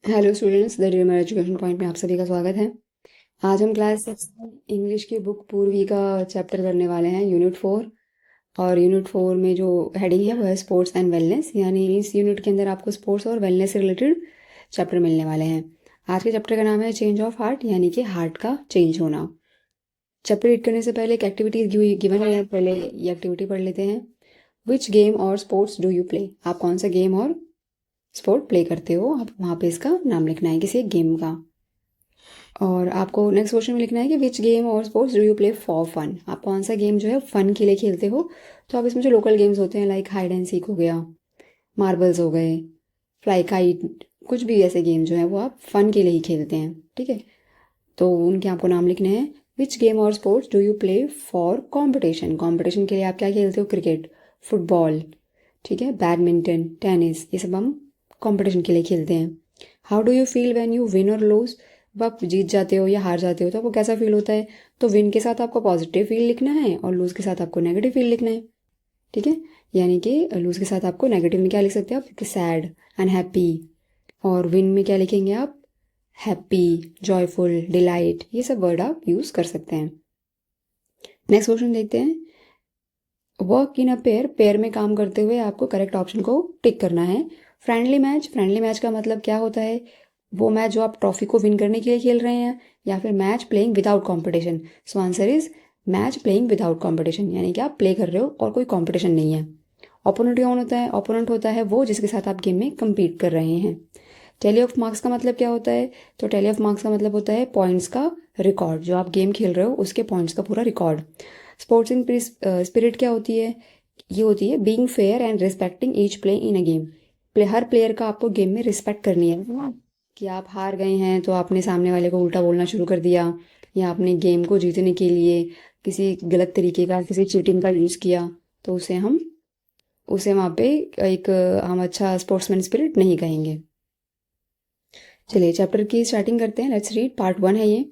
Hello students, the dreamer education point में आप सभी का स्वागत है। आज हम क्लास 6 इंग्लिश की बुक पूर्वी का चैप्टर करने वाले हैं, यूनिट 4। और यूनिट 4 में जो हेडिंग है वो है स्पोर्ट्स एंड वेलनेस, यानी इस यूनिट के अंदर आपको स्पोर्ट्स और वेलनेस से रिलेटेड चैप्टर मिलने वाले हैं। आज के चैप्टर का नाम है चेंज ऑफ हार्ट, यानी कि हार्ट का चेंज होना। चैप्टर रीड करने से पहले एक एक्टिविटी गिवन है, पहले ये एक्टिविटी पढ़ लेते हैं। विच गेम और स्पोर्ट्स डू यू प्ले? आप कौन सा गेम और स्पोर्ट प्ले करते हो? आप वहाँ पे इसका नाम लिखना है, किसी एक गेम का। और आपको नेक्स्ट क्वेश्चन में लिखना है कि विच गेम और sports do you play for fun? आप कौन सा गेम जो है फन के लिए खेलते हो? तो आप इसमें जो लोकल गेम्स होते हैं लाइक हाइड एंड सीक हो गया, मार्बल्स हो गए, फ्लाई काइट, कुछ भी ऐसे गेम जो है वो आप फन के लिए ही खेलते हैं, ठीक है। तो उनके आपको नाम लिखने हैं। विच गेम और sports do you play for competition? Competition के लिए आप क्या खेलते हो? क्रिकेट, फुटबॉल, ठीक है, बैडमिंटन, टेनिस, ये सब हम कॉम्पिटिशन के लिए खेलते हैं। How do you feel when you win और लूज? जब आप जीत जाते हो या हार जाते हो तो आपको कैसा फील होता है? तो विन के साथ आपको पॉजिटिव फील लिखना है और लूज के साथ आपको नेगेटिव फील लिखना है, ठीक है। यानी कि लूज के साथ आपको नेगेटिव में क्या लिख सकते हैं आप? Sad, unhappy. और विन में क्या लिखेंगे आप? हैप्पी, जॉयफुल, डिलाइट, ये सब वर्ड आप यूज़ कर सकते हैं। नेक्स्ट क्वेश्चन देखते हैं। Work in a pair, pair में काम करते हुए आपको करेक्ट ऑप्शन को टिक करना है। फ्रेंडली मैच, फ्रेंडली मैच का मतलब क्या होता है? वो मैच जो आप ट्रॉफी को विन करने के लिए खेल रहे हैं, या फिर match playing without competition. So answer is match playing without competition, यानी कि आप प्ले कर रहे हो और कोई कॉम्पिटिशन नहीं है। ओपोनेंट कौन होता है? ओपोनेंट होता है वो जिसके साथ आप गेम में compete कर रहे हैं। टैली ऑफ मार्क्स का मतलब क्या होता है? तो टैली ऑफ मार्क्स का मतलब होता है पॉइंट्स का रिकॉर्ड, जो आप गेम खेल रहे हो उसके पॉइंट्स का पूरा रिकॉर्ड। स्पोर्ट्स इन स्पिरिट क्या होती है? ये होती है being fair and respecting each play in a game. Her player का आपको गेम में रिस्पेक्ट करनी है। कि आप हार गए हैं तो आपने सामने वाले को उल्टा बोलना शुरू कर दिया, या आपने गेम को जीतने के लिए किसी गलत तरीके का, किसी चीटिंग का यूज़ किया, तो उसे वहाँ पे एक हम अच्छा स्पोर्ट्समैन स्पिरिट नहीं कहेंगे। चलिए चैप्टर की स्टार्टिंग करते हैं। लेट्स रीड, पार्ट 1 है ये।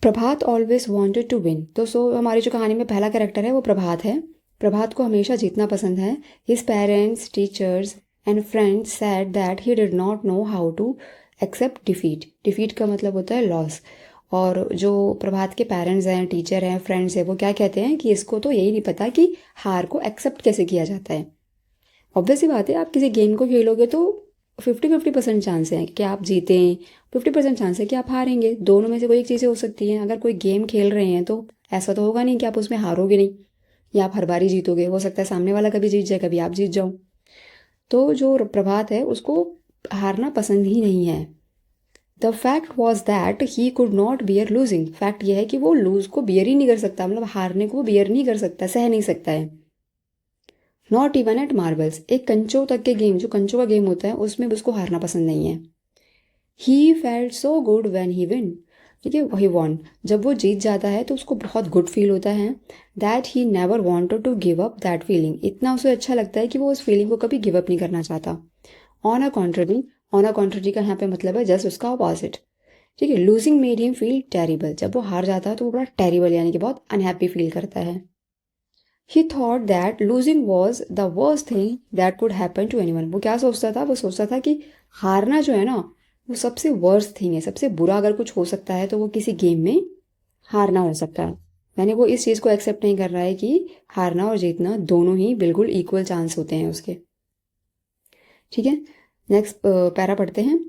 प्रभात ऑलवेज वांटेड टू विन। तो हमारी जो कहानी में पहला कैरेक्टर है वो प्रभात है। प्रभात को हमेशा जीतना पसंद है। His parents, teachers and friends said that he did not know how to accept defeat. Defeat का मतलब होता है लॉस। और जो प्रभात के पेरेंट्स हैं, टीचर हैं, फ्रेंड्स हैं, वो क्या कहते हैं कि इसको तो यही नहीं पता कि हार को एक्सेप्ट कैसे किया जाता है। ऑब्वियस सी बात है, आप किसी गेम को खेलोगे तो 50-50% चांस है कि आप जीतें, 50% चांस है कि आप हारेंगे। दोनों में से कोई एक चीज़ें हो सकती हैं। अगर कोई गेम खेल रहे हैं तो ऐसा तो होगा नहीं कि आप उसमें हारोगे नहीं, या आप हर बार ही जीतोगे। हो सकता है सामने वाला कभी जीत जाए, कभी आप जीत जाओ। तो जो प्रभात है उसको हारना पसंद ही नहीं है। The fact was that he could not bear losing. Fact यह है कि वो लूज को बियर ही नहीं कर सकता, मतलब हारने को वो बियर नहीं कर सकता, सह नहीं सकता है। नॉट इवन एट मार्बल्स, एक कंचों तक के गेम, जो कंचों का गेम होता है उसमें भी उसको हारना पसंद नहीं है। He felt so good when he win, ठीक है, वही वॉन, जब वो जीत जाता है तो उसको बहुत गुड फील होता है। That he never wanted to give up that feeling, इतना उसे अच्छा लगता है कि वो उस फीलिंग को कभी गिव अप नहीं करना चाहता। On a contrary, on a contrary का यहाँ पे मतलब है जस्ट उसका अपोजिट, ठीक है। Losing made him feel terrible, जब वो हार जाता है तो वो बड़ा टेरिबल यानी कि बहुत अनहैप्पी फील करता है। He thought that losing was the worst thing that could happen to anyone. वो क्या सोचता था? वो सोचता था कि हारना जो है ना, वो सबसे वर्स्ट थिंग है, सबसे बुरा अगर कुछ हो सकता है तो वो किसी गेम में हारना हो सकता है। यानी वो इस चीज़ को एक्सेप्ट नहीं कर रहा है कि हारना और जीतना दोनों ही बिल्कुल इक्वल चांस होते हैं उसके, ठीक है। नेक्स्ट पैरा पढ़ते हैं।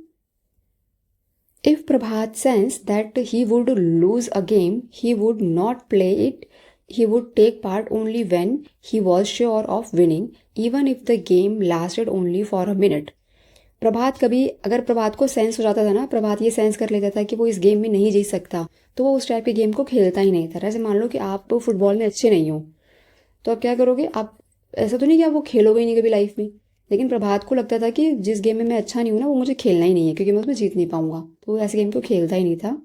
If Prabhat sense that he would lose a game he would not play it, he would take part only when he was sure of winning, even if the game lasted only for a minute. प्रभात कभी, अगर प्रभात को sense हो जाता था ना, प्रभात ये sense कर लेता था कि वो इस गेम में नहीं जीत सकता, तो वो उस टाइप के गेम को खेलता ही नहीं था। जैसे मान लो कि आप फुटबॉल में अच्छे नहीं हो, तो आप क्या करोगे? आप ऐसा तो नहीं कि आप वो खेलोगे ही नहीं कभी लाइफ में। लेकिन प्रभात को लगता था कि जिस गेम में मैं अच्छा नहीं हूँ ना, वो मुझे खेलना ही नहीं है, क्योंकि मैं उसमें जीत नहीं पाऊंगा, तो वो ऐसे गेम को खेलता ही नहीं था।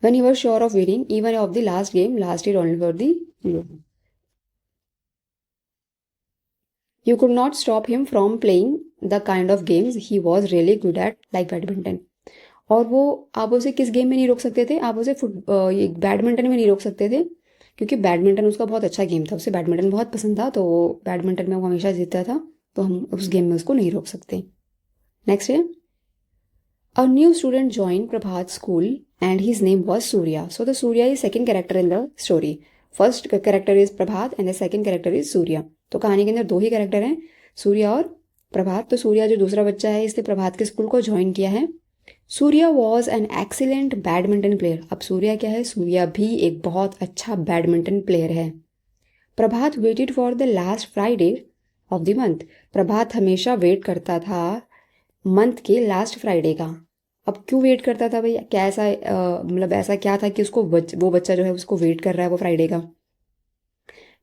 When he was sure of winning, even if the last game lasted only for the year. You could not stop him from playing the kind of games he was really good at, like badminton. और वो, आप उसे किस game में नहीं रोक सकते थे? आप उसे ये बैडमिंटन में नहीं रोक सकते थे, क्योंकि बैडमिंटन उसका बहुत अच्छा गेम था, उसे बैडमिंटन बहुत पसंद था, तो वो बैडमिंटन में वो हमेशा जीतता था, तो हम उस गेम में उसको नहीं रोक सकते। नेक्स्ट है A new student joined Prabhat's school and his name was Surya. So the Surya is second character in the story. First character is Prabhat and the second character is Surya. तो कहानी के अंदर दो ही character हैं, सूर्या और प्रभात. तो सूर्या जो दूसरा बच्चा है इसने प्रभात के स्कूल को ज्वाइन किया है. Surya was an excellent badminton player. अब सूर्या क्या है, सूर्या भी एक बहुत अच्छा बैडमिंटन प्लेयर है. Prabhat waited for the last Friday of the month. Prabhat हमेशा वेट करता था मंथ के लास्ट फ्राइडे का. अब क्यों वेट करता था भाई, क्या ऐसा मतलब ऐसा क्या था कि उसको वो बच्चा जो है उसको वेट कर रहा है वो फ्राइडे का.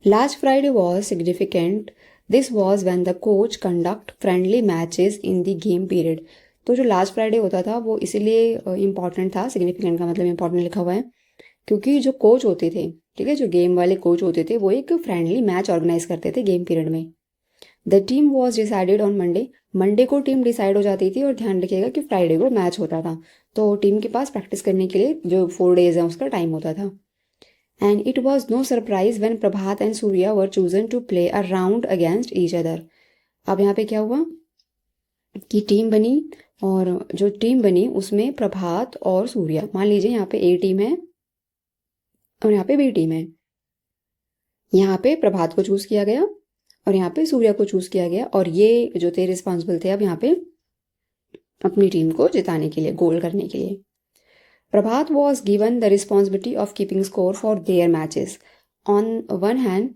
Last Friday was significant. This was when the coach conduct friendly matches in the game period. तो जो लास्ट फ्राइडे होता था वो इसीलिए इम्पॉर्टेंट था, सिग्निफिकेंट का मतलब इम्पॉर्टेंट लिखा हुआ है, क्योंकि जो कोच होते थे, ठीक है, जो गेम वाले कोच होते थे वो एक फ्रेंडली मैच ऑर्गेनाइज करते थे गेम पीरियड में. The team was decided on Monday. Monday को टीम डिसाइड हो जाती थी और ध्यान रखिएगा कि फ्राइडे को मैच होता था. तो टीम के पास प्रैक्टिस करने के लिए जो 4 days है उसका टाइम होता था. And it was no surprise when Prabhat and Surya were chosen to play a round against each other. अब यहाँ पे क्या हुआ कि टीम बनी, और जो टीम बनी उसमें प्रभात और सूर्या, मान लीजिए यहाँ पे ए टीम है और यहाँ पे बी टीम है. यहाँ पे प्रभात को चूज किया गया और यहाँ पे सूर्या को चूज किया गया, और ये जो थे रिस्पॉन्सिबल थे अब यहाँ पे अपनी टीम को जिताने के लिए, गोल करने के लिए. Prabhat was given the responsibility of keeping score for their matches. On one hand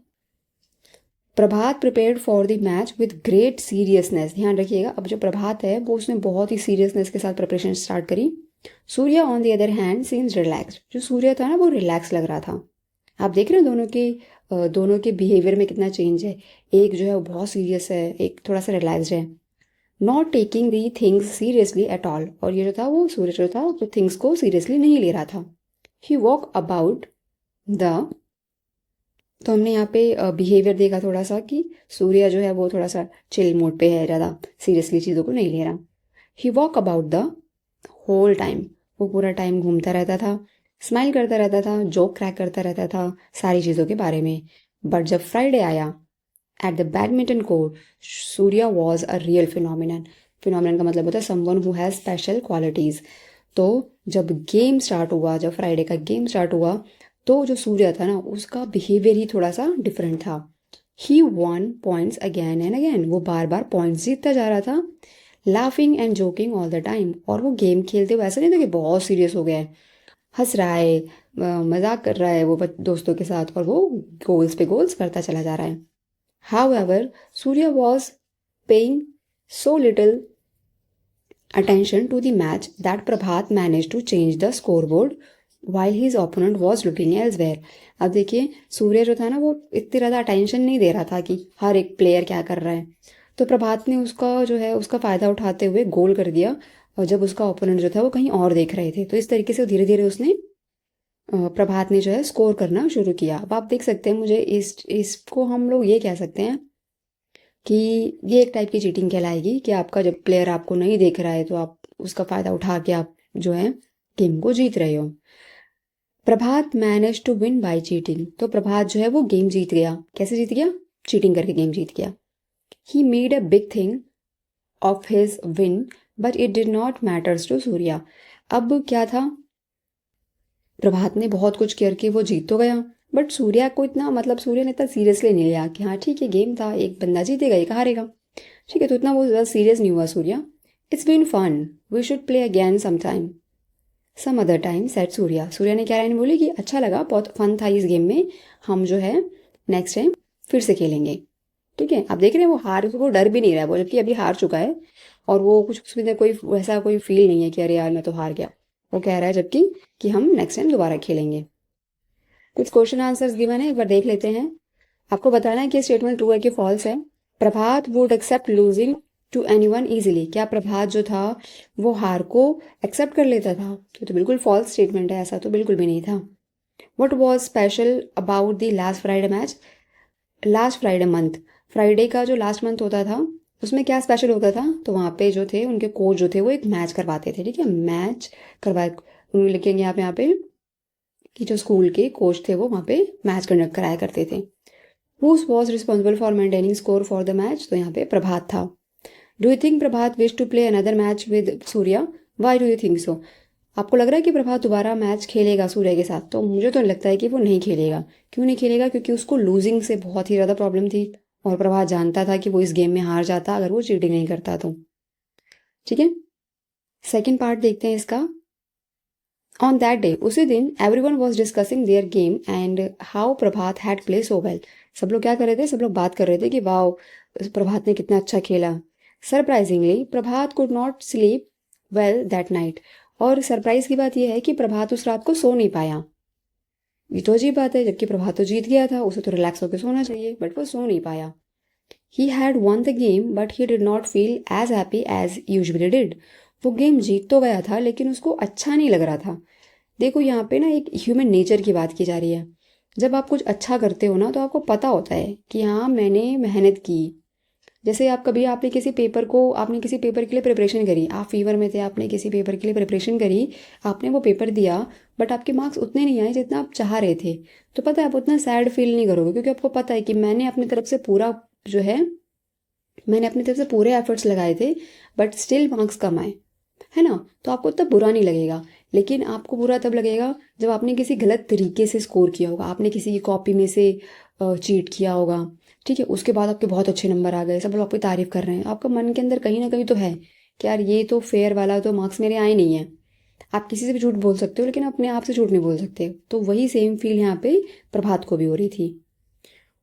Prabhat prepared for the match with great seriousness. ध्यान रखिएगा, अब जो प्रभात है वो उसने बहुत ही सीरियसनेस के साथ प्रिपरेशन स्टार्ट करी. Surya on the other hand seems relaxed. जो सूर्या था ना वो रिलैक्स लग रहा था. आप देख रहे हैं दोनों के बिहेवियर में कितना चेंज है. एक जो है वो बहुत सीरियस है, एक थोड़ा सा रिलैक्स्ड है. Not taking the things seriously at all. और ये जो था वो सूर्य जो था वो थिंग्स को सीरियसली नहीं ले रहा था. ही वॉक अबाउट द. तो हमने यहाँ पे बिहेवियर देखा थोड़ा सा कि सूर्य जो है वो थोड़ा सा चिल मोड पे है, ज़्यादा सीरियसली चीज़ों को नहीं ले रहा. He walk about the whole time. वो पूरा टाइम घूमता रहता था, स्माइल करता रहता था, जोक क्रैक करता रहता था सारी चीज़ों के बारे में. बट जब फ्राइडे आया at the badminton court, Surya was a real phenomenon. Phenomenon का मतलब होता है someone who has special qualities. तो जब गेम स्टार्ट हुआ, जब फ्राइडे का गेम स्टार्ट हुआ, तो जो सूर्या था ना उसका बिहेवियर ही थोड़ा सा डिफरेंट था. He won points again and again. वो बार बार पॉइंट्स जीतता जा रहा था. Laughing and joking all the time. और वो गेम खेलते हुए ऐसा नहीं था कि बहुत सीरियस हो गया है, हंस रहा है, मजाक कर रहा है वो दोस्तों के साथ, और वो गोल्स पे गोल्स करता चला जा रहा है. However Surya was paying so little attention to the match that Prabhat managed to change the scoreboard while his opponent was looking elsewhere. अब देखिए सूर्य जो था ना वो इतनी ज़्यादा अटेंशन नहीं दे रहा था कि हर एक प्लेयर क्या कर रहा है. तो प्रभात ने उसका जो है उसका फ़ायदा उठाते हुए गोल कर दिया, और जब उसका ओपोनेंट जो था वो कहीं और देख रहे थे. तो इस तरीके से धीरे धीरे उसने प्रभात ने जो है स्कोर करना शुरू किया. अब आप देख सकते हैं, मुझे इसको हम लोग ये कह सकते हैं कि ये एक टाइप की चीटिंग कहलाएगी कि आपका जब प्लेयर आपको नहीं देख रहा है तो आप उसका फ़ायदा उठा के आप जो है गेम को जीत रहे हो. Prabhat manage to win by cheating. तो प्रभात जो है वो गेम जीत गया. कैसे जीत गया? चीटिंग करके गेम जीत गया. He made a big thing of his win but it did not matters to Surya. अब क्या था, प्रभात ने बहुत कुछ करके वो जीत तो गया, बट सूर्या को इतना मतलब सूर्य ने इतना सीरियसली नहीं लिया कि हाँ ठीक है गेम था, एक बंदा जीतेगा एक हारेगा, ठीक है. तो इतना वो ज़्यादा सीरियस नहीं हुआ Surya. It's been fun, we should play again some other time said Surya. Surya ने क्या लाइन बोली कि अच्छा लगा, बहुत फन था इस गेम में, हम जो है नेक्स्ट टाइम फिर से खेलेंगे. ठीक है, आप देख रहे हैं वो हार, वो डर भी नहीं रहा है वो, जबकि अभी हार चुका है और वो कुछ उसमें कोई वैसा कोई फील नहीं है कि अरे यार मैं तो हार गया. वो कह रहा है जबकि कि हम नेक्स्ट टाइम दोबारा खेलेंगे. कुछ क्वेश्चन आंसर्स गिवन है, एक बार देख लेते हैं. आपको बताना है कि स्टेटमेंट ट्रू है कि फॉल्स है. Prabhat would accept losing to anyone easily. क्या प्रभात जो था वो हार को एक्सेप्ट कर लेता था? तो बिल्कुल फॉल्स स्टेटमेंट है, ऐसा तो बिल्कुल भी नहीं था. What was special about the last Friday match? Last Friday month, Friday का जो लास्ट मंथ होता था उसमें क्या स्पेशल होता था? तो वहाँ पे जो थे उनके कोच जो थे वो एक मैच करवाते थे. ठीक है, मैच करवा उन्होंने लिखेंगे आप यहाँ पे कि जो स्कूल के कोच थे वो वहाँ पे मैच कंडक्ट कराया करते थे. Who was responsible for maintaining score for the match? तो यहाँ पे प्रभात था. Do you think Prabhat wish to play another match with Surya? Why do you think so? आपको लग रहा है कि प्रभात दोबारा मैच खेलेगा सूर्य के साथ? तो मुझे तो लगता है कि वो नहीं खेलेगा। क्यों नहीं खेलेगा? क्योंकि उसको लूजिंग से बहुत ही ज़्यादा प्रॉब्लम थी और प्रभात जानता था कि वो इस गेम में हार जाता अगर वो चीटिंग नहीं करता तो। ठीक है, सेकेंड पार्ट देखते हैं इसका। ऑन दैट डे, उसी दिन, everyone was discussing their game and how Prabhat had play so well. सब लोग क्या कर रहे थे? सब लोग बात कर रहे थे कि वाओ, प्रभात ने कितना अच्छा खेला। Surprisingly Prabhat could not sleep well that night. और सरप्राइज की बात यह है कि प्रभात उस रात को सो नहीं पाया। ये तो अजीब बात है, जबकि प्रभात तो जीत गया था, उसे तो रिलैक्स होकर सोना चाहिए, बट वो सो नहीं पाया। He had won the game but he did not feel as happy as usually did. वो गेम जीत तो गया था लेकिन उसको अच्छा नहीं लग रहा था। देखो यहाँ पे ना एक ह्यूमन नेचर की बात की जा रही है। जब आप कुछ अच्छा करते हो ना तो आपको पता होता है कि हाँ मैंने मेहनत की। जैसे आप कभी आपने किसी पेपर के लिए प्रिपरेशन करी, आप फीवर में थे, आपने किसी पेपर के लिए प्रिपरेशन करी, आपने वो पेपर दिया, बट आपके मार्क्स उतने नहीं आए जितना आप चाह रहे थे। तो पता है आप उतना सैड फील नहीं करोगे, क्योंकि आपको पता है कि मैंने अपनी तरफ से पूरे एफर्ट्स लगाए थे, बट स्टिल मार्क्स कम आए, है ना? तो आपको तब बुरा नहीं लगेगा। लेकिन आपको बुरा तब लगेगा जब आपने किसी गलत तरीके से स्कोर किया होगा, आपने किसी की कॉपी में से चीट किया होगा। ठीक है, उसके बाद आपके बहुत अच्छे नंबर आ गए, सब लोग आपकी तारीफ कर रहे हैं, आपका मन के अंदर कहीं ना कहीं तो है कि यार ये तो फेयर वाला तो मार्क्स मेरे आए नहीं है। आप किसी से भी झूठ बोल सकते हो लेकिन अपने आप से झूठ नहीं बोल सकते। तो वही सेम फील यहाँ पे प्रभात को भी हो रही थी।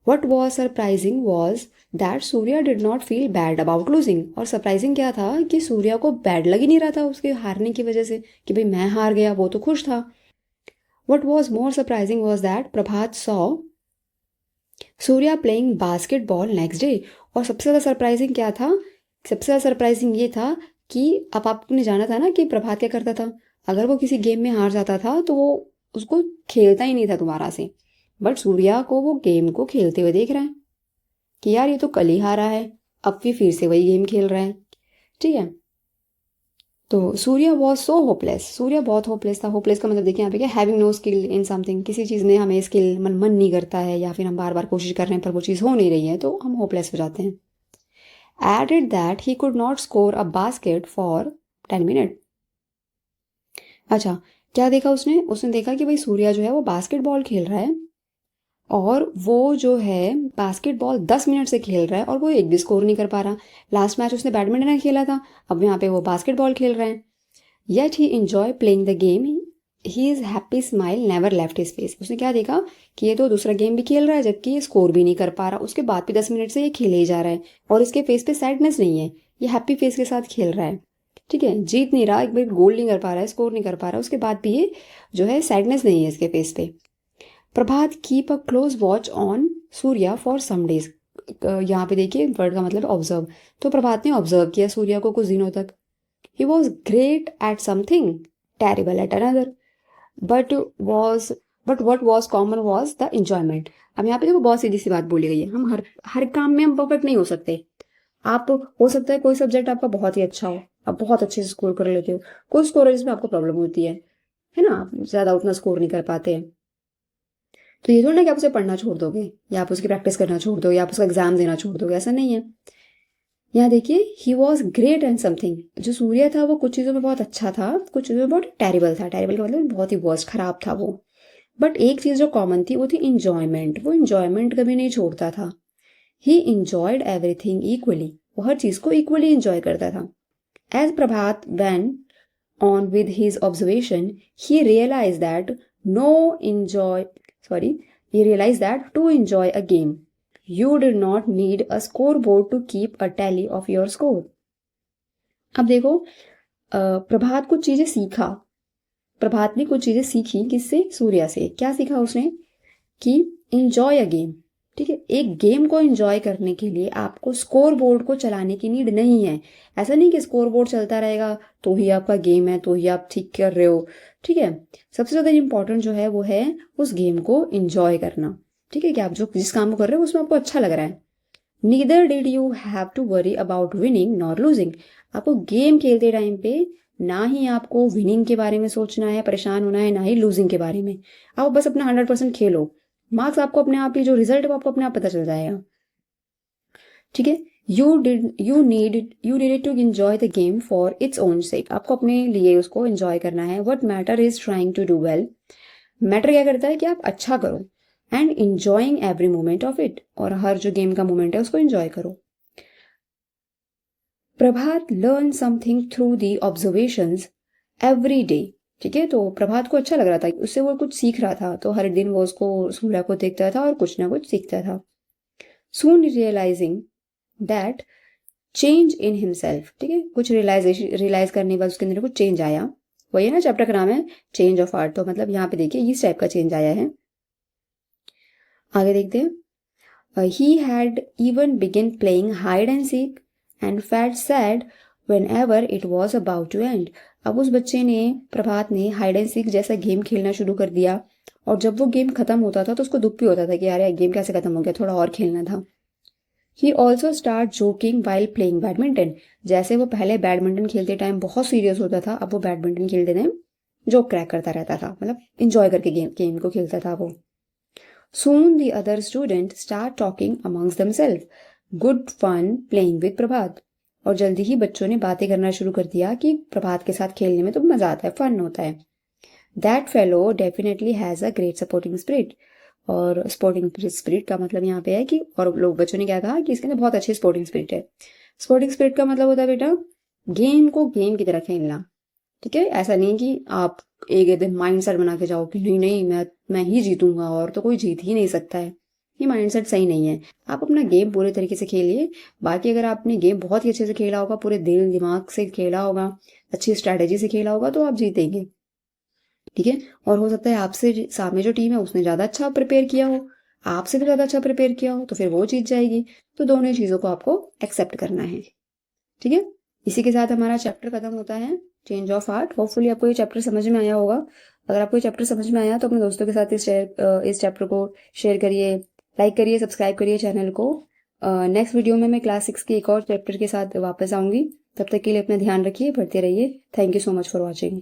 What was surprising was that Surya did not feel bad about losing. और सरप्राइजिंग क्या था कि सूर्या को बैड लग ही नहीं रहा था उसके हारने की वजह से, कि भाई मैं हार गया, वो तो खुश था। What was more surprising was that Prabhat saw Surya playing basketball next day. और सबसे ज़्यादा सरप्राइजिंग क्या था? सबसे ज़्यादा सरप्राइजिंग ये था कि अब आपने जाना था ना कि प्रभात क्या करता था, अगर वो किसी गेम में हार जाता था तो वो उसको खेलता ही नहीं था दोबारा से। बट सूर्या को वो गेम को खेलते हुए देख रहा है कि यार ये तो कल ही हारा है, अब भी फिर से वही गेम खेल रहा है। ठीक है, तो Surya was so hopeless. Surya बहुत होपलेस था। होपलेस का मतलब देखिए यहाँ पे क्या, having no skill in something. किसी चीज़ में हमें स्किल मन नहीं करता है, या फिर हम बार बार कोशिश कर रहे हैं पर वो चीज़ हो नहीं रही है, तो हम होपलेस हो जाते हैं। Added that he could not score a basket for 10 minute. अच्छा, क्या देखा उसने? उसने देखा कि भाई सूर्या जो है वो बास्केटबॉल खेल रहा है, और वो जो है बास्केटबॉल 10 मिनट से खेल रहा है और वो एक भी स्कोर नहीं कर पा रहा। लास्ट मैच उसने बैडमिंटन खेला था, अब यहाँ पे वो बास्केटबॉल खेल रहा है। Yet he enjoy playing the game, he is happy smile never left his face. उसने क्या देखा कि ये तो दूसरा गेम भी खेल रहा है जबकि ये स्कोर भी नहीं कर पा रहा, उसके बाद भी 10 मिनट से ये खेले ही जा रहा है और इसके फेस पे सैडनेस नहीं है, ये हैप्पी फेस के साथ खेल रहा है। ठीक है, जीत नहीं रहा, एक बार गोल नहीं कर पा रहा है, स्कोर नहीं कर पा रहा, उसके बाद भी ये जो है सैडनेस नहीं है इसके फेस पे। Prabhat keep a close watch on Surya for some days. यहाँ पे देखिए वर्ड का मतलब ऑब्जर्व। तो प्रभात ने ऑब्जर्व किया सूर्या को कुछ दिनों तक। He was great at something, terrible at another, but was but what was common was the enjoyment. अब यहाँ पे देखो बहुत सीधी सी बात बोली गई है, हम हर हर काम में हम परफेक्ट नहीं हो सकते। आप, हो सकता है कोई सब्जेक्ट आपका बहुत ही अच्छा हो, आप बहुत अच्छे से स्कोर कर लेते हो, कोई स्कोरेज में आपको प्रॉब्लम होती है ना, आप ज़्यादा उतना स्कोर नहीं कर पाते हैं। तो ये थोड़ा ना कि आप उसे पढ़ना छोड़ दोगे या आप उसकी प्रैक्टिस करना छोड़ दोगे या आप उसका एग्जाम देना छोड़ दोगे, ऐसा नहीं है। यहाँ देखिए, he was great and something. जो सूर्य था वो कुछ चीज़ों में बहुत अच्छा था, कुछ चीज़ों में बहुत टेरिबल था। टेरिबल का मतलब बहुत ही वर्स्ट, खराब था वो। बट एक चीज़ जो कॉमन थी वो थी इंजॉयमेंट। वो इंजॉयमेंट कभी नहीं छोड़ता था। He enjoyed everything equally. वो हर चीज़ को इक्वली इंजॉय करता था। As Prabhat went on with his observation, he realized that no enjoy sorry he realized that to enjoy a game you did not need a scoreboard to keep a tally of your score. अब देखो, प्रभात कुछ चीजें सीखा। प्रभात ने कुछ चीजें सीखी किससे? सूर्या से। क्या सीखा उसने? कि इंजॉय अ गेम। ठीक है, एक गेम को एंजॉय करने के लिए आपको स्कोर बोर्ड को चलाने की नीड नहीं है। ऐसा नहीं कि स्कोर बोर्ड चलता रहेगा तो ही आपका गेम है, तो ही आप ठीक कर रहे हो। ठीक है, सबसे ज़्यादा इंपॉर्टेंट जो है वो है उस गेम को एंजॉय करना। ठीक है, कि आप जो जिस काम को कर रहे हो उसमें आपको अच्छा लग रहा है। Neither did you have to worry about winning nor losing. आपको गेम खेलते टाइम पे ना ही आपको विनिंग के बारे में सोचना है, परेशान होना है, ना ही लूजिंग के बारे में। आप बस अपना 100% खेलो। मार्क्स आपको अपने आप ही, जो रिजल्ट है वो आपको अपने आप पता चल जाएगा। ठीक है, you needed to enjoy the game for its own sake. आपको अपने लिए उसको एंजॉय करना है। What matter is trying to do well. Matter क्या करता है कि आप अच्छा करो। And enjoying every moment of it, और हर जो गेम का मोमेंट है उसको एंजॉय करो। Prabhat learn something through the observations every day. ठीक है, तो प्रभात को अच्छा लग रहा था, उससे वो कुछ सीख रहा था, तो हर दिन वो उसको सूर्य को देखता था और कुछ ना कुछ सीखता था। Soon realising that change in himself. ठीक है, कुछ रियलाइज करने के बाद उसके अंदर कुछ चेंज आया। वही है ना, चैप्टर का नाम है चेंज ऑफ हार्ट। तो मतलब यहाँ पे देखिए इस टाइप का चेंज आया है। आगे देखते हैं। He had even begin playing hide and seek and felt sad whenever it was about to end. अब उस बच्चे ने, प्रभात ने, हाइड एंड सीक जैसा गेम खेलना शुरू कर दिया, और जब वो गेम खत्म होता था तो उसको दुख भी होता था कि यार ये गेम कैसे खत्म हो गया, थोड़ा और खेलना था। He also start joking while playing badminton. जैसे वो पहले बैडमिंटन खेलते टाइम बहुत सीरियस होता था, अब वो बैडमिंटन खेलते टाइम जोक क्रैक करता रहता था, मतलब इंजॉय करके गेम को खेलता था वो। Soon the other students start talking amongst themselves. Good fun playing with प्रभात। और जल्दी ही बच्चों ने बातें करना शुरू कर दिया कि प्रभात के साथ खेलने में तो मजा आता है, फन होता है। That fellow definitely has a great supporting spirit। और स्पोर्टिंग स्पिरिट का मतलब यहाँ पे है कि, और लोग बच्चों ने क्या कहा कि इसके अंदर बहुत अच्छी स्पोर्टिंग स्पिरिट है। स्पोर्टिंग स्पिरिट का मतलब होता है बेटा गेम को गेम की तरह खेलना। ठीक है, ऐसा नहीं कि आप एक दिन माइंड सेट बना के जाओ कि नहीं नहीं मैं ही जीतूंगा और तो कोई जीत ही नहीं सकता है। ये माइंड सेट सही नहीं है। आप अपना गेम पूरे तरीके से खेलिए। बाकी अगर आपने गेम बहुत ही अच्छे से खेला होगा, पूरे दिल दिमाग से खेला होगा, अच्छी स्ट्रैटेजी से खेला होगा, तो आप जीतेंगे। ठीक है, और हो सकता है आपसे सामने जो टीम है उसने ज़्यादा अच्छा प्रिपेयर किया हो, आपसे भी ज़्यादा अच्छा प्रिपेयर किया हो, तो फिर वो जीत जाएगी। तो दोनों ही चीज़ों को आपको एक्सेप्ट करना है। ठीक है, इसी के साथ हमारा चैप्टर खत्म होता है, चेंज ऑफ हार्ट। होपफुली आपको ये चैप्टर समझ में आया होगा। अगर आपको ये चैप्टर समझ में आया तो अपने दोस्तों के साथ इस चैप्टर को शेयर करिए, लाइक करिए, सब्सक्राइब करिए चैनल को। नेक्स्ट वीडियो में मैं क्लास 6 के एक और चैप्टर के साथ वापस आऊँगी। तब तक के लिए अपना ध्यान रखिए, पढ़ते रहिए। Thank you so much for watching.